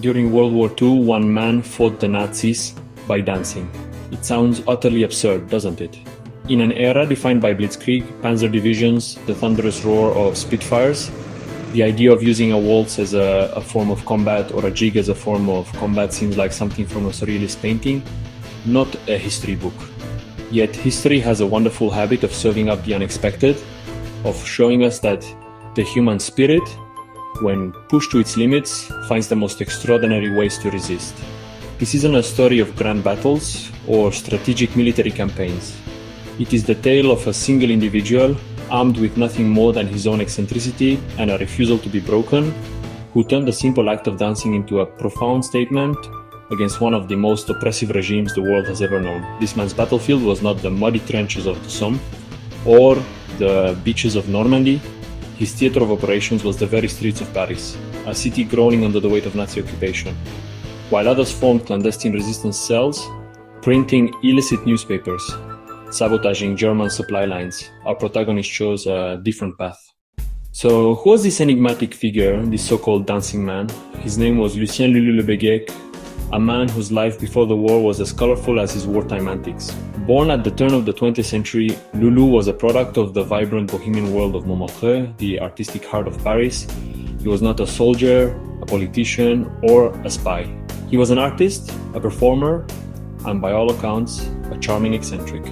During World War II, one man fought the Nazis by dancing. It sounds utterly absurd, doesn't it? In an era defined by blitzkrieg, panzer divisions, the thunderous roar of Spitfires, the idea of using a waltz as a form of combat or a jig as a form of combat seems like something from a surrealist painting, not a history book. Yet history has a wonderful habit of serving up the unexpected, of showing us that the human spirit, when pushed to its limits, finds the most extraordinary ways to resist. This isn't a story of grand battles or strategic military campaigns. It is the tale of a single individual, armed with nothing more than his own eccentricity and a refusal to be broken, who turned the simple act of dancing into a profound statement against one of the most oppressive regimes the world has ever known. This man's battlefield was not the muddy trenches of the Somme or the beaches of Normandy. His theater of operations was the very streets of Paris, a city groaning under the weight of Nazi occupation. While others formed clandestine resistance cells, printing illicit newspapers, sabotaging German supply lines, our protagonist chose a different path. So who was this enigmatic figure, this so-called dancing man? His name was Lucien Lulu Le Béguec, a man whose life before the war was as colorful as his wartime antics. Born at the turn of the 20th century, Lulu was a product of the vibrant bohemian world of Montmartre, the artistic heart of Paris. He was not a soldier, a politician, or a spy. He was an artist, a performer, and by all accounts, a charming eccentric.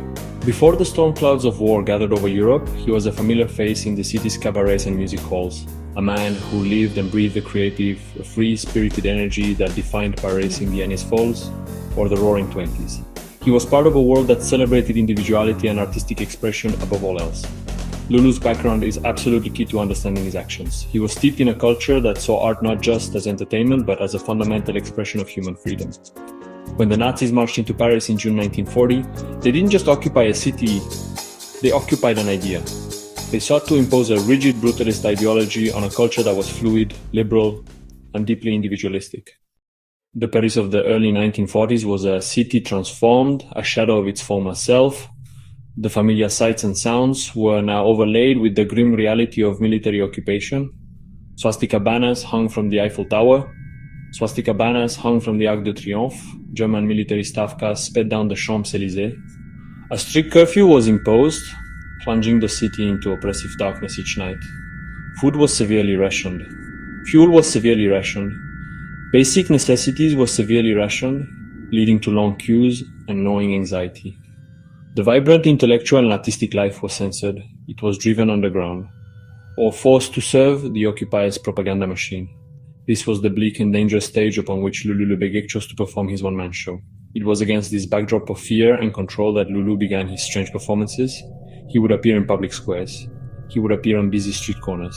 Before the storm clouds of war gathered over Europe, he was a familiar face in the city's cabarets and music halls, a man who lived and breathed the creative, free-spirited energy that defined Paris in the Agnès Falls or the Roaring Twenties. He was part of a world that celebrated individuality and artistic expression above all else. Lulu's background is absolutely key to understanding his actions. He was steeped in a culture that saw art not just as entertainment, but as a fundamental expression of human freedom. When the Nazis marched into Paris in June 1940, they didn't just occupy a city, they occupied an idea. They sought to impose a rigid brutalist ideology on a culture that was fluid, liberal, and deeply individualistic. The Paris of the early 1940s was a city transformed, a shadow of its former self. The familiar sights and sounds were now overlaid with the grim reality of military occupation. Swastika banners hung from the Eiffel Tower. Swastika banners hung from the Arc de Triomphe. German military staff cars sped down the Champs-Élysées. A strict curfew was imposed, plunging the city into oppressive darkness each night. Food was severely rationed. Fuel was severely rationed. Basic necessities were severely rationed, leading to long queues and gnawing anxiety. The vibrant intellectual and artistic life was censored. It was driven underground, or forced to serve the occupiers' propaganda machine. This was the bleak and dangerous stage upon which Lulu Le Béguec chose to perform his one-man show. It was against this backdrop of fear and control that Lulu began his strange performances. He would appear in public squares. He would appear on busy street corners.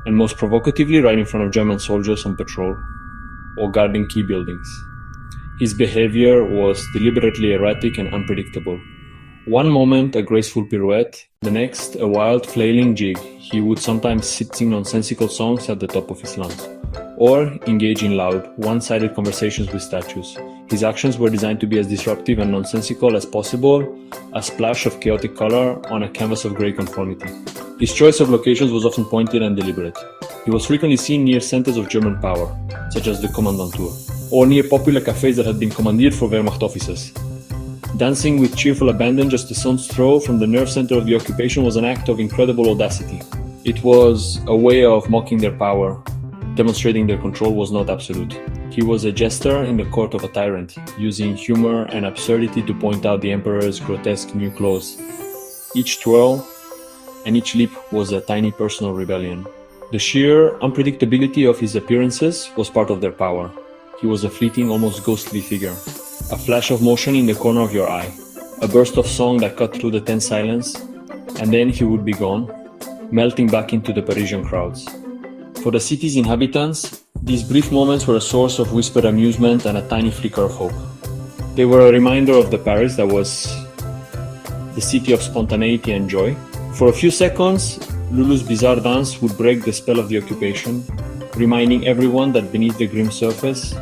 And most provocatively, right in front of German soldiers on patrol or guarding key buildings. His behavior was deliberately erratic and unpredictable. One moment, a graceful pirouette, the next, a wild, flailing jig. He would sometimes sing nonsensical songs at the top of his lungs, or engage in loud, one-sided conversations with statues. His actions were designed to be as disruptive and nonsensical as possible, a splash of chaotic color on a canvas of grey conformity. His choice of locations was often pointed and deliberate. He was frequently seen near centers of German power, such as the Kommandantur, or near popular cafes that had been commandeered for Wehrmacht officers. Dancing with cheerful abandon just a stone's throw from the nerve center of the occupation was an act of incredible audacity. It was a way of mocking their power, demonstrating their control was not absolute. He was a jester in the court of a tyrant, using humor and absurdity to point out the emperor's grotesque new clothes. Each twirl and each leap was a tiny personal rebellion. The sheer unpredictability of his appearances was part of their power. He was a fleeting, almost ghostly figure. A flash of motion in the corner of your eye. A burst of song that cut through the tense silence, and then he would be gone, melting back into the Parisian crowds. For the city's inhabitants, these brief moments were a source of whispered amusement and a tiny flicker of hope. They were a reminder of the Paris that was the city of spontaneity and joy. For a few seconds, Lulu's bizarre dance would break the spell of the occupation, reminding everyone that beneath the grim surface,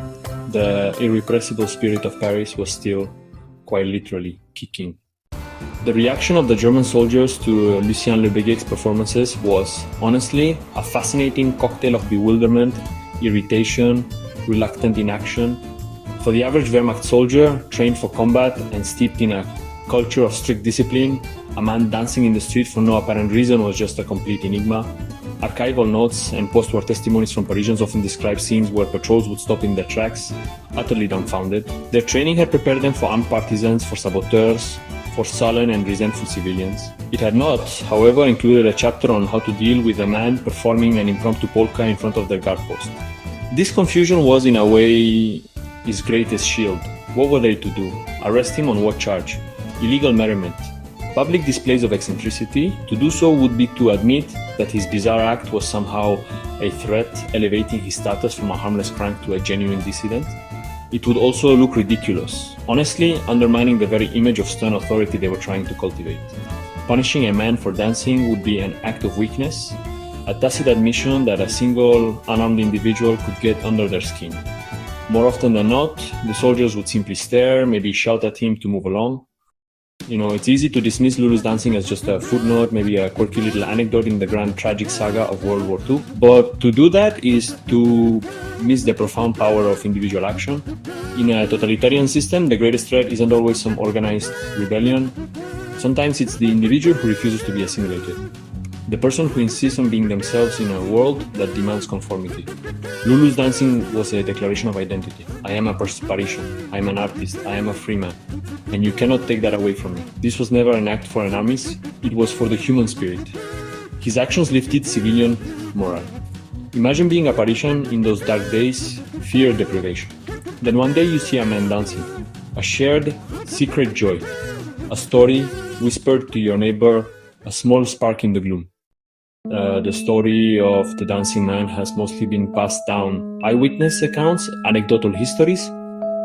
the irrepressible spirit of Paris was still, quite literally, kicking. The reaction of the German soldiers to Lucien Le Béguec's performances was, honestly, a fascinating cocktail of bewilderment, irritation, reluctant in action. For the average Wehrmacht soldier, trained for combat and steeped in a culture of strict discipline, a man dancing in the street for no apparent reason was just a complete enigma. Archival notes and post-war testimonies from Parisians often describe scenes where patrols would stop in their tracks, utterly dumbfounded. Their training had prepared them for armed partisans, for saboteurs, for sullen and resentful civilians. It had not, however, included a chapter on how to deal with a man performing an impromptu polka in front of their guard post. This confusion was, in a way, his greatest shield. What were they to do? Arrest him on what charge? Illegal merriment. Public displays of eccentricity. To do so would be to admit that his bizarre act was somehow a threat, elevating his status from a harmless crank to a genuine dissident. It would also look ridiculous, honestly undermining the very image of stern authority they were trying to cultivate. Punishing a man for dancing would be an act of weakness, a tacit admission that a single unarmed individual could get under their skin. More often than not, the soldiers would simply stare, maybe shout at him to move along. It's easy to dismiss Lulu's dancing as just a footnote, maybe a quirky little anecdote in the grand tragic saga of World War II. But to do that is to miss the profound power of individual action. In a totalitarian system, the greatest threat isn't always some organized rebellion. Sometimes it's the individual who refuses to be assimilated. The person who insists on being themselves in a world that demands conformity. Lulu's dancing was a declaration of identity. I am a Parisian. I am an artist. I am a free man. And you cannot take that away from me. This was never an act for an army. It was for the human spirit. His actions lifted civilian morale. Imagine being a Parisian in those dark days, fear deprivation. Then one day you see a man dancing. A shared, secret joy. A story whispered to your neighbor, a small spark in the gloom. The story of the dancing man has mostly been passed down eyewitness accounts, anecdotal histories,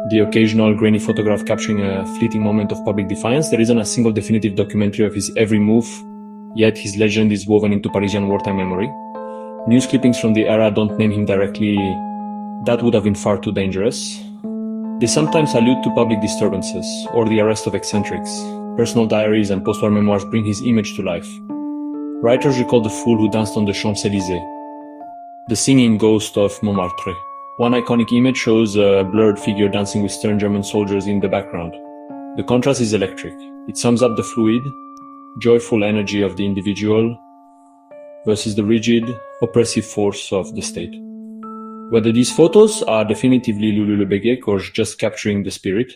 the occasional grainy photograph capturing a fleeting moment of public defiance. There isn't a single definitive documentary of his every move, yet his legend is woven into Parisian wartime memory. News clippings from the era don't name him directly. That would have been far too dangerous. They sometimes allude to public disturbances or the arrest of eccentrics. Personal diaries and post-war memoirs bring his image to life. Writers recall the fool who danced on the Champs-Élysées, the singing ghost of Montmartre. One iconic image shows a blurred figure dancing with stern German soldiers in the background. The contrast is electric. It sums up the fluid, joyful energy of the individual versus the rigid, oppressive force of the state. Whether these photos are definitively Lulu Le Béguec or just capturing the spirit,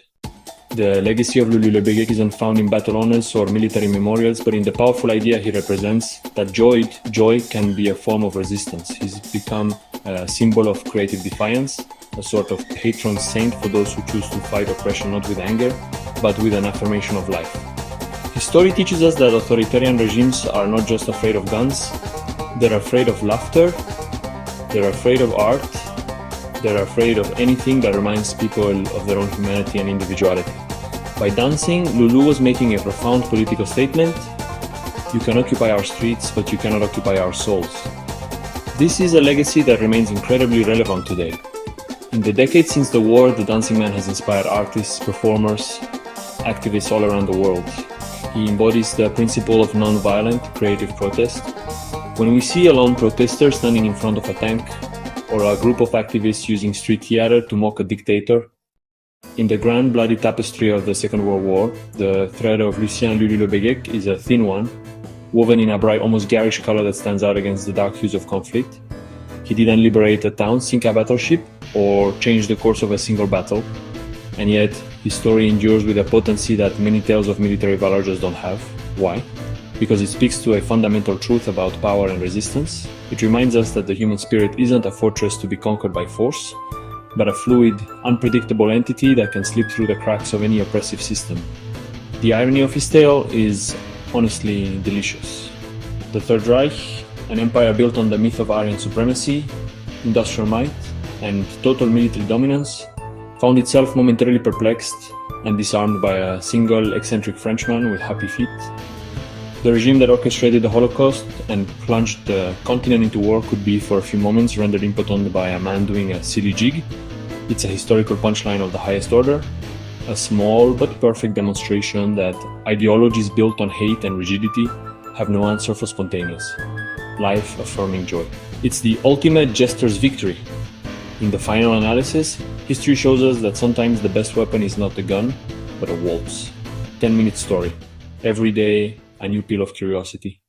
the legacy of Lulu Le Béguec isn't found in battle honors or military memorials, but in the powerful idea he represents that joy can be a form of resistance. He's become a symbol of creative defiance, a sort of patron saint for those who choose to fight oppression not with anger, but with an affirmation of life. His story teaches us that authoritarian regimes are not just afraid of guns, they're afraid of laughter, they're afraid of art, they're afraid of anything that reminds people of their own humanity and individuality. By dancing, Lulu was making a profound political statement. You can occupy our streets, but you cannot occupy our souls. This is a legacy that remains incredibly relevant today. In the decades since the war, the dancing man has inspired artists, performers, activists all around the world. He embodies the principle of non-violent, creative protest. When we see a lone protester standing in front of a tank, or a group of activists using street theater to mock a dictator, in the grand bloody tapestry of the Second World War, the thread of Lucien Lulu Le Béguec is a thin one, woven in a bright, almost garish color that stands out against the dark hues of conflict. He didn't liberate a town, sink a battleship, or change the course of a single battle, and yet his story endures with a potency that many tales of military valor just don't have. Why? Because it speaks to a fundamental truth about power and resistance. It reminds us that the human spirit isn't a fortress to be conquered by force, but a fluid, unpredictable entity that can slip through the cracks of any oppressive system. The irony of his tale is honestly delicious. The Third Reich, an empire built on the myth of Aryan supremacy, industrial might, and total military dominance, found itself momentarily perplexed and disarmed by a single eccentric Frenchman with happy feet. The regime that orchestrated the Holocaust and plunged the continent into war could be, for a few moments, rendered impotent by a man doing a silly jig. It's a historical punchline of the highest order, a small but perfect demonstration that ideologies built on hate and rigidity have no answer for spontaneous, life-affirming joy. It's the ultimate jester's victory. In the final analysis, history shows us that sometimes the best weapon is not a gun, but a waltz. 10-minute story. Every day, a new peel of curiosity.